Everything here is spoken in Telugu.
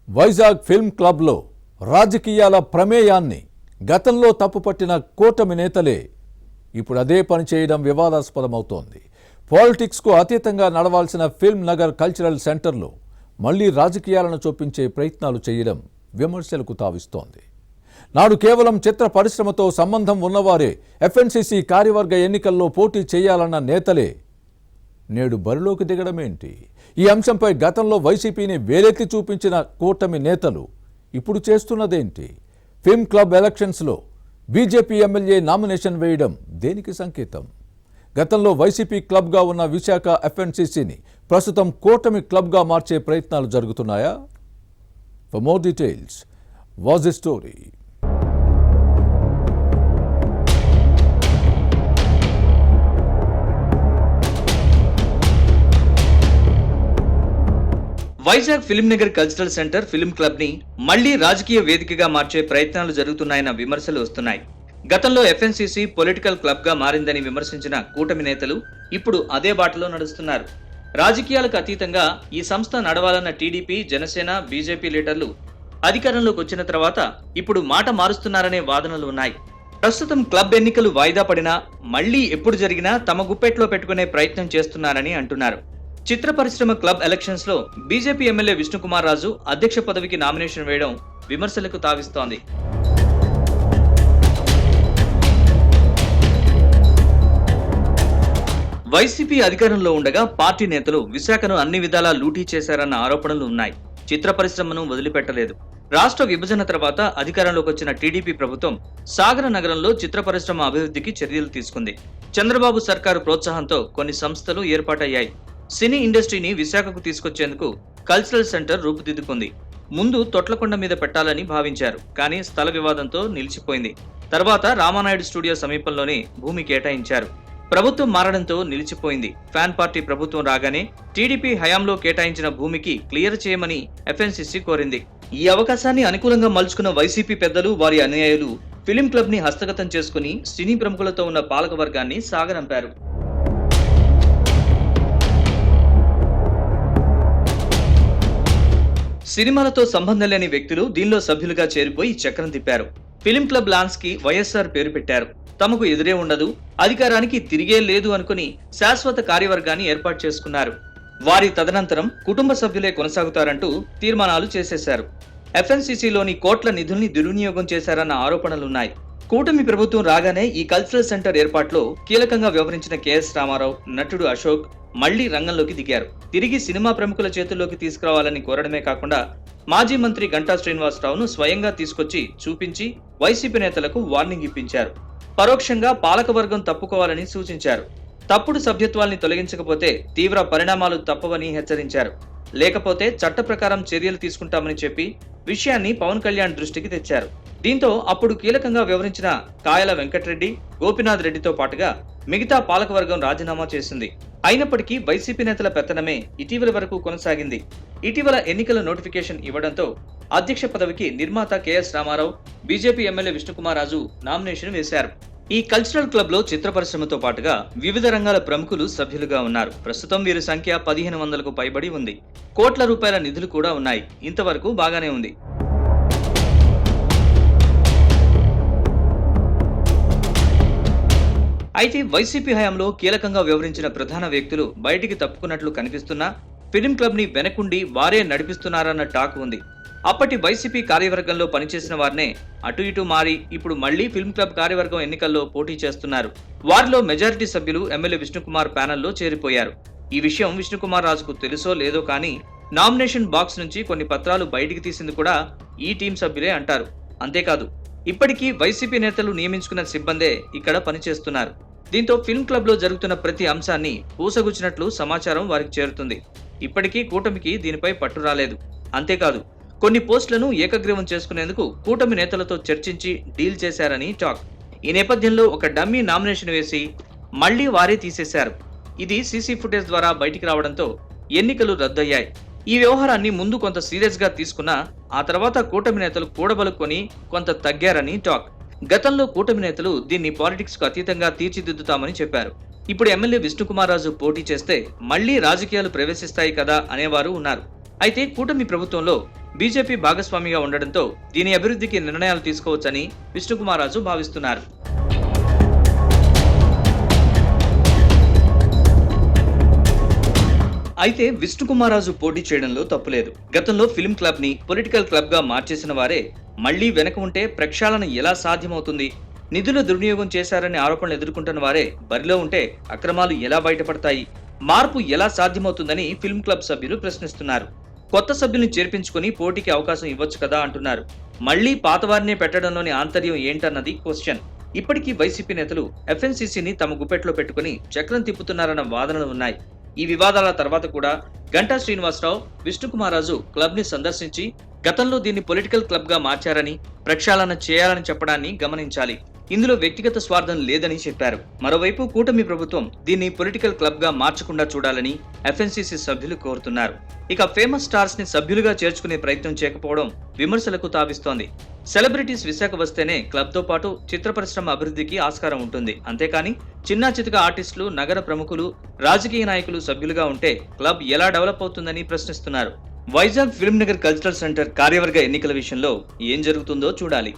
వైజాగ్ ఫిల్మ్ క్లబ్లో రాజకీయాల ప్రమేయాన్ని గతంలో తప్పుపట్టిన కూటమి నేతలే ఇప్పుడు అదే పని చేయడం వివాదాస్పదమవుతోంది. పాలిటిక్స్కు అతీతంగా నడవాల్సిన ఫిల్మ్ నగర్ కల్చరల్ సెంటర్లో మళ్లీ రాజకీయాలను చొప్పించే ప్రయత్నాలు చేయడం విమర్శలకు తావిస్తోంది. నాడు కేవలం చిత్ర పరిశ్రమతో సంబంధం ఉన్నవారే ఎఫ్ఎన్సీసీ కార్యవర్గ ఎన్నికల్లో పోటీ చేయాలన్న నేతలే నేడు బరిలోకి దిగడమేంటి? ఈ అంశంపై గతంలో వైసీపీని వేలెత్తి చూపించిన కూటమి నేతలు ఇప్పుడు చేస్తున్నదేంటి? ఫిల్మ్ క్లబ్ ఎలక్షన్స్లో బీజేపీ ఎమ్మెల్యే నామినేషన్ వేయడం దేనికి సంకేతం? గతంలో వైసీపీ క్లబ్గా ఉన్న విశాఖ ఎఫ్ఎన్సీసీని ప్రస్తుతం కూటమి క్లబ్గా మార్చే ప్రయత్నాలు జరుగుతున్నాయా? For more details, was the story. Vizag film Nagar cultural centre film club ని మళ్లీ రాజకీయ వేదికగా మార్చే ప్రయత్నాలు జరుగుతున్నాయన్న విమర్శలు వస్తున్నాయి. గతంలో ఎఫ్ఎన్సీసీ పొలిటికల్ క్లబ్ గా మారిందని విమర్శించిన కూటమి నేతలు ఇప్పుడు అదే బాటలో నడుస్తున్నారు. రాజకీయాలకు అతీతంగా ఈ సంస్థ నడవాలన్న టీడీపీ, జనసేన, బీజేపీ లీడర్లు అధికారంలోకి వచ్చిన తర్వాత ఇప్పుడు మాట మారుస్తున్నారనే వాదనలు ఉన్నాయి. ప్రస్తుతం క్లబ్ ఎన్నికలు వాయిదా పడినా మళ్లీ ఎప్పుడు జరిగినా తమ గుప్పెట్లో పెట్టుకునే ప్రయత్నం చేస్తున్నారని అంటున్నారు. చిత్ర పరిశ్రమ క్లబ్ ఎలక్షన్స్ లో బీజేపీ ఎమ్మెల్యే విష్ణుకుమార్ రాజు అధ్యక్ష పదవికి నామినేషన్ వేయడం విమర్శలకు తావిస్తోంది. వైసీపీ అధికారంలో ఉండగా పార్టీ నేతలు విశాఖను అన్ని విధాలా లూటీ చేశారన్న ఆరోపణలు ఉన్నాయి. చిత్ర పరిశ్రమను వదిలిపెట్టలేదు. రాష్ట్ర విభజన తర్వాత అధికారంలోకి వచ్చిన టీడీపీ ప్రభుత్వం సాగర నగరంలో చిత్ర పరిశ్రమ అభివృద్ధికి చర్యలు తీసుకుంది. చంద్రబాబు సర్కారు ప్రోత్సాహంతో కొన్ని సంస్థలు ఏర్పాటయ్యాయి. సినీ ఇండస్ట్రీని విశాఖకు తీసుకొచ్చేందుకు కల్చరల్ సెంటర్ రూపుదిద్దుకుంది. ముందు తొట్లకొండ మీద పెట్టాలని భావించారు, కానీ స్థల వివాదంతో నిలిచిపోయింది. తర్వాత రామానాయుడు స్టూడియో సమీపంలోనే భూమి కేటాయించారు. ప్రభుత్వం మారడంతో నిలిచిపోయింది. ఫ్యాన్ పార్టీ ప్రభుత్వం రాగానే టీడీపీ హయాంలో కేటాయించిన భూమికి క్లియర్ చేయమని ఎఫ్ఎన్సీసీ కోరింది. ఈ అవకాశాన్ని అనుకూలంగా మలుచుకున్న వైసీపీ పెద్దలు, వారి అనుయాయులు ఫిలిం క్లబ్ ని హస్తగతం చేసుకుని సినీ ప్రముఖులతో ఉన్న పాలక వర్గాన్ని సాగనంపారు. సినిమాలతో సంబంధం లేని వ్యక్తులు దీనిలో సభ్యులుగా చేరిపోయి చక్రం తిప్పారు. ఫిలిం క్లబ్ లాన్స్ కి వైఎస్ఆర్ పేరు పెట్టారు. తమకు ఎదురే ఉండదు, అధికారానికి తిరిగే లేదు అనుకుని శాశ్వత కార్యవర్గాన్ని ఏర్పాటు చేసుకున్నారు. వారి తదనంతరం కుటుంబ సభ్యులే కొనసాగుతారంటూ తీర్మానాలు చేసేశారు. ఎఫ్ఎన్సీసీలోని కోట్ల నిధుల్ని దుర్వినియోగం చేశారన్న ఆరోపణలున్నాయి. కూటమి ప్రభుత్వం రాగానే ఈ కల్చరల్ సెంటర్ ఏర్పాట్లో కీలకంగా వ్యవహరించిన కేఎస్ రామారావు, నటుడు అశోక్ మళ్లీ రంగంలోకి దిగారు. తిరిగి సినిమా ప్రముఖుల చేతుల్లోకి తీసుకురావాలని కోరడమే కాకుండా మాజీ మంత్రి గంటా శ్రీనివాసరావును స్వయంగా తీసుకొచ్చి చూపించి వైసీపీ నేతలకు వార్నింగ్ ఇప్పించారు. పరోక్షంగా పాలకవర్గం తప్పుకోవాలని సూచించారు. తప్పుడు సభ్యత్వాల్ని తొలగించకపోతే తీవ్ర పరిణామాలు తప్పవని హెచ్చరించారు. లేకపోతే చట్ట ప్రకారం చర్యలు తీసుకుంటామని చెప్పి విషయాన్ని పవన్ కళ్యాణ్ దృష్టికి తెచ్చారు. దీంతో అప్పుడు కీలకంగా వ్యవహరించిన కాయల వెంకటరెడ్డి, గోపీనాథ్ రెడ్డితో పాటుగా మిగతా పాలకవర్గం రాజీనామా చేసింది. అయినప్పటికీ వైసీపీ నేతల పెత్తనమే ఇటీవల వరకు కొనసాగింది. ఇటీవల ఎన్నికల నోటిఫికేషన్ ఇవ్వడంతో అధ్యక్ష పదవికి నిర్మాత KS Ramarao, BJP MLA Vishnukumar Raju nomination వేశారు. ఈ కల్చరల్ క్లబ్ లో చిత్ర పరిశ్రమతో పాటుగా వివిధ రంగాల ప్రముఖులు సభ్యులుగా ఉన్నారు. ప్రస్తుతం వీరి సంఖ్య 1500కు పైబడి ఉంది. కోట్ల రూపాయల నిధులు కూడా ఉన్నాయి. ఇంతవరకు బాగానే ఉంది. అయితే వైసీపీ హయాంలో కీలకంగా వ్యవహరించిన ప్రధాన వ్యక్తులు బయటికి తప్పుకున్నట్లు కనిపిస్తున్నా ఫిలిం క్లబ్ ని వెనకుండి వారే నడిపిస్తున్నారన్న టాక్ ఉంది. అప్పటి వైసీపీ కార్యవర్గంలో పనిచేసిన వారినే అటు ఇటు మారి ఇప్పుడు మళ్లీ ఫిల్మ్ క్లబ్ కార్యవర్గం ఎన్నికల్లో పోటీ చేస్తున్నారు. వారిలో మెజారిటీ సభ్యులు ఎమ్మెల్యే విష్ణుకుమార్ ప్యానెల్లో చేరిపోయారు. ఈ విషయం విష్ణుకుమార్ రాజుకు తెలుసో లేదో కానీ నామినేషన్ బాక్స్ నుంచి కొన్ని పత్రాలు బయటికి తీసింది కూడా ఈ టీం సభ్యులే అంటారు. అంతేకాదు, ఇప్పటికీ వైసీపీ నేతలు నియమించుకున్న సిబ్బందే ఇక్కడ పనిచేస్తున్నారు. దీంతో ఫిల్మ్ క్లబ్ లో జరుగుతున్న ప్రతి అంశాన్ని పూసగుచ్చినట్లు సమాచారం వారికి చేరుతుంది. ఇప్పటికీ కూటమికి దీనిపై పట్టు రాలేదు. అంతేకాదు, కొన్ని పోస్టులను ఏకగ్రీవం చేసుకునేందుకు కూటమి నేతలతో చర్చించి డీల్ చేశారని టాక్. ఈ నేపథ్యంలో ఒక డమ్మీ నామినేషన్ వేసి మళ్లీ వారే తీసేశారు. ఇది సీసీ ఫుటేజ్ ద్వారా బయటికి రావడంతో ఎన్నికలు రద్దయ్యాయి. ఈ వ్యవహారాన్ని ముందు కొంత సీరియస్ గా తీసుకున్నా ఆ తర్వాత కూటమి నేతలు కూడబలుకొని కొంత తగ్గారని టాక్. గతంలో కూటమి నేతలు దీన్ని పాలిటిక్స్ కు అతీతంగా తీర్చిదిద్దుతామని చెప్పారు. ఇప్పుడు ఎమ్మెల్యే విష్ణుకుమార్ రాజు పోటీ చేస్తే మళ్లీ రాజకీయాలు ప్రవేశిస్తాయి కదా అనేవారు ఉన్నారు. అయితే కూటమి ప్రభుత్వంలో బీజేపీ భాగస్వామిగా ఉండడంతో దీని అభివృద్ధికి నిర్ణయాలు తీసుకోవచ్చని విష్ణుకుమారాజు భావిస్తున్నారు. అయితే విష్ణుకుమారాజు పోటీ చేయడంలో తప్పులేదు. గతంలో ఫిల్మ్ క్లబ్ ని పొలిటికల్ క్లబ్ గా మార్చేసిన వారే మళ్లీ వెనక ఉంటే ప్రక్షాళన ఎలా సాధ్యమవుతుంది? నిధుల దుర్వినియోగం చేశారనే ఆరోపణలు ఎదుర్కొంటున్న వారే బరిలో ఉంటే అక్రమాలు ఎలా బయటపడతాయి? మార్పు ఎలా సాధ్యమవుతుందని ఫిల్మ్ క్లబ్ సభ్యులు ప్రశ్నిస్తున్నారు. కొత్త సభ్యుల్ని చేర్పించుకుని పోటీకి అవకాశం ఇవ్వచ్చు కదా అంటున్నారు. మళ్లీ పాతవారినే పెట్టడంలోని ఆంతర్యం ఏంటన్నది క్వశ్చన్. ఇప్పటికీ వైసీపీ నేతలు ఎఫ్ఎన్సీసీని తమ గుప్పెట్లో పెట్టుకుని చక్రం తిప్పుతున్నారన్న వాదనలు ఉన్నాయి. ఈ వివాదాల తర్వాత కూడా గంటా శ్రీనివాసరావు, విష్ణుకుమారాజు క్లబ్ ని సందర్శించి గతంలో దీన్ని పొలిటికల్ క్లబ్ గా మార్చారని, ప్రక్షాళన చేయాలని చెప్పడాన్ని గమనించాలి. ఇందులో వ్యక్తిగత స్వార్థం లేదని చెప్పారు. మరోవైపు కూటమి ప్రభుత్వం దీన్ని పొలిటికల్ క్లబ్ గా మార్చకుండా చూడాలని ఎఫ్ఎన్సీసీ సభ్యులు కోరుతున్నారు. ఇక ఫేమస్ స్టార్స్ ని సభ్యులుగా చేర్చుకునే ప్రయత్నం చేయకపోవడం విమర్శలకు తావిస్తోంది. సెలబ్రిటీస్ విశాఖ వస్తేనే క్లబ్ తో పాటు చిత్ర పరిశ్రమ అభివృద్ధికి ఆస్కారం ఉంటుంది. అంతేకాని చిన్నా చితక ఆర్టిస్టులు, నగర ప్రముఖులు, రాజకీయ నాయకులు సభ్యులుగా ఉంటే క్లబ్ ఎలా డెవలప్ అవుతుందని ప్రశ్నిస్తున్నారు. Vizag film Nagar cultural centre కార్యవర్గ ఎన్నికల విషయంలో ఏం జరుగుతుందో చూడాలి.